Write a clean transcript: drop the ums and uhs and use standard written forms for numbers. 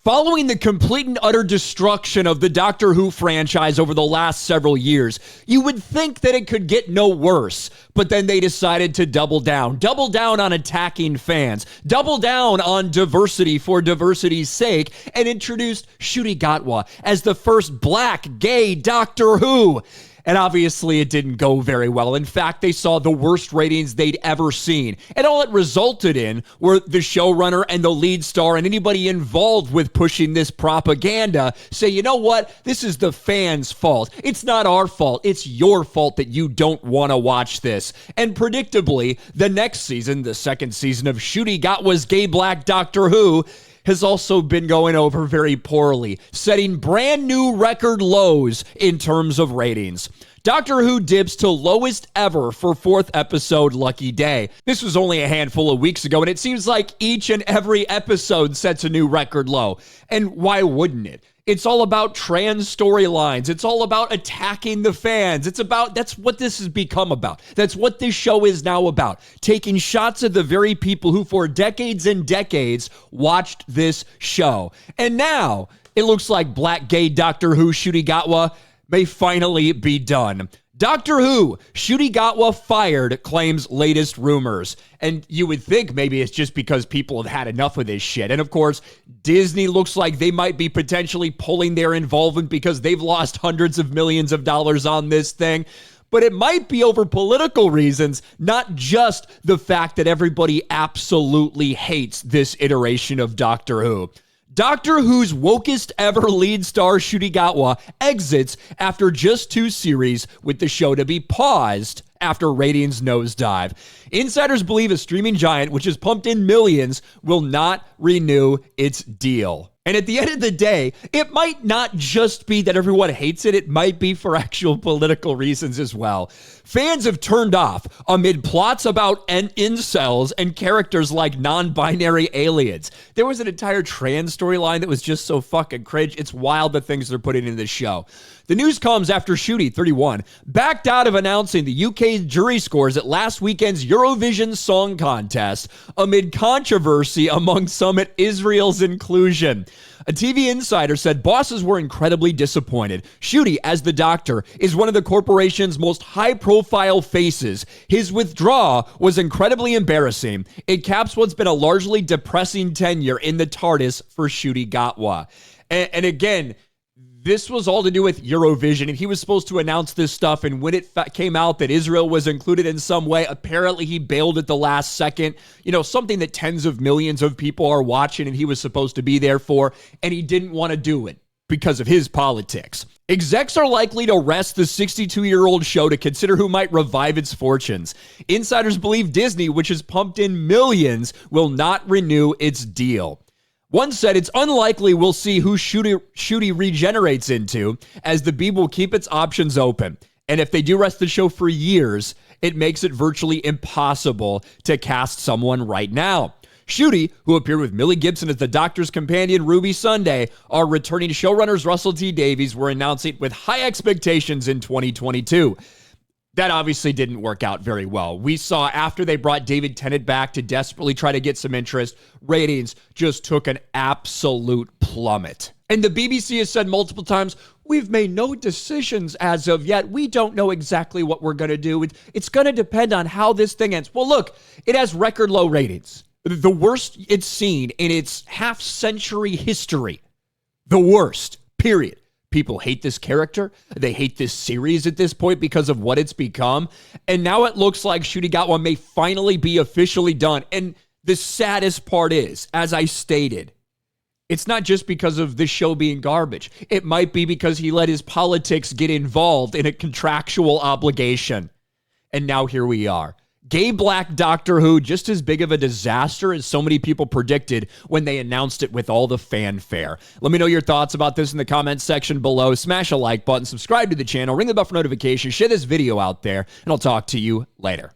Following the complete and utter destruction of the Doctor Who franchise over the last several years, you would think that it could get no worse, but then they decided to double down on attacking fans, double down on diversity for diversity's sake, and introduced Shudy Gawwa as the first black gay Doctor Who. And obviously it didn't go very well. In fact, they saw the worst ratings they'd ever seen. And all it resulted in were the showrunner and the lead star and anybody involved with pushing this propaganda say, you know what? This is the fans' fault. It's not our fault. It's your fault that you don't want to watch this. And predictably, the next season, the second season of Shudy Gawwa's Gay Black Doctor Who, has also been going over very poorly, setting brand new record lows in terms of ratings. Doctor Who dips to lowest ever for fourth episode Lucky Day. This was only a handful of weeks ago, and it seems like each and every episode sets a new record low. And why wouldn't it? It's all about trans storylines. It's all about attacking the fans. That's what this has become about. That's what this show is now about. Taking shots at the very people who for decades and decades watched this show. And now it looks like black gay Doctor Who Shudy Gawwa may finally be done. Doctor Who, Shudy Gawwa fired, claims latest rumors. And you would think maybe it's just because people have had enough of this shit. And of course, Disney looks like they might be potentially pulling their involvement because they've lost hundreds of millions of dollars on this thing. But it might be over political reasons, not just the fact that everybody absolutely hates this iteration of Doctor Who. Doctor Who's wokest ever lead star Shudy Gawwa exits after just 2 series, with the show to be paused after ratings nosedive. Insiders believe a streaming giant, which has pumped in millions, will not renew its deal. And at the end of the day, it might not just be that everyone hates it, it might be for actual political reasons as well. Fans have turned off amid plots about incels and characters like non-binary aliens. There was an entire trans storyline that was just so fucking cringe. It's wild the things they're putting in this show. The news comes after Shudy, 31, backed out of announcing the UK jury scores at last weekend's Eurovision Song Contest amid controversy among some at Israel's inclusion. A TV insider said bosses were incredibly disappointed. Shudy, as the Doctor, is one of the corporation's most high-profile faces. His withdrawal was incredibly embarrassing. It caps what's been a largely depressing tenure in the TARDIS for Shudy Gawwa. And again, this was all to do with Eurovision, and he was supposed to announce this stuff, and when it came out that Israel was included in some way, apparently he bailed at the last second. You know, something that tens of millions of people are watching and he was supposed to be there for, and he didn't want to do it because of his politics. Execs are likely to arrest the 62-year-old show to consider who might revive its fortunes. Insiders believe Disney, which has pumped in millions, will not renew its deal. One said it's unlikely we'll see who Shudy regenerates into, as the Beeb will keep its options open. And if they do rest the show for years, it makes it virtually impossible to cast someone right now. Shudy, who appeared with Millie Gibson as the Doctor's companion Ruby Sunday, our returning showrunners Russell T Davies were announcing with high expectations in 2022. That obviously didn't work out very well. We saw after they brought David Tennant back to desperately try to get some interest, ratings just took an absolute plummet. And the BBC has said multiple times, we've made no decisions as of yet. We don't know exactly what we're going to do. It's going to depend on how this thing ends. Well, look, it has record low ratings. The worst it's seen in its half-century history. The worst, period. People hate this character. They hate this series at this point because of what it's become. And now it looks like Shudy Gawwa may finally be officially done. And the saddest part is, as I stated, it's not just because of this show being garbage. It might be because he let his politics get involved in a contractual obligation. And now here we are. Gay Black Doctor Who, just as big of a disaster as so many people predicted when they announced it with all the fanfare. Let me know your thoughts about this in the comments section below. Smash a like button, subscribe to the channel, ring the bell for notifications, share this video out there, and I'll talk to you later.